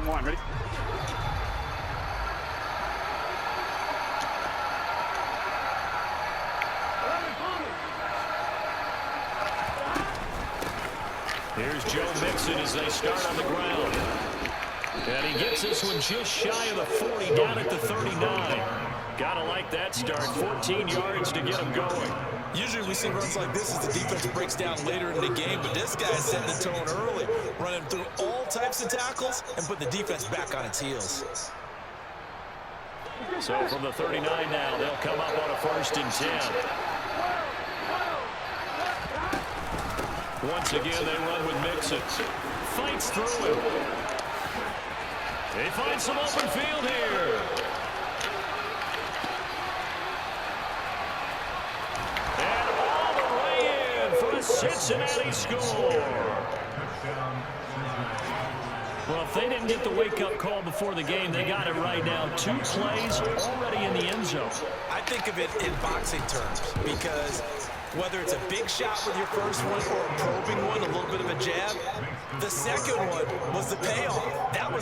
1. Ready? Here's Joe Mixon as they start on the ground. And he gets this one just shy of the 40, down at the 39. Gotta like that start. 14 yards to get him going. Usually we see runs like this as the defense breaks down later in the game, but this guy's setting the tone early, running through all types of tackles and putting the defense back on its heels. So from the 39 now, they'll come up on a 1st and 10. Once again, they run with Mixon. Fights through him. They find some open field here. And all the way in for a Cincinnati score. Well, if they didn't get the wake-up call before the game, they got it right now. 2 plays already in the end zone. I think of it in boxing terms because whether it's a big shot with your first one or a probing one, a little bit of a jab, the second one was the payoff. That was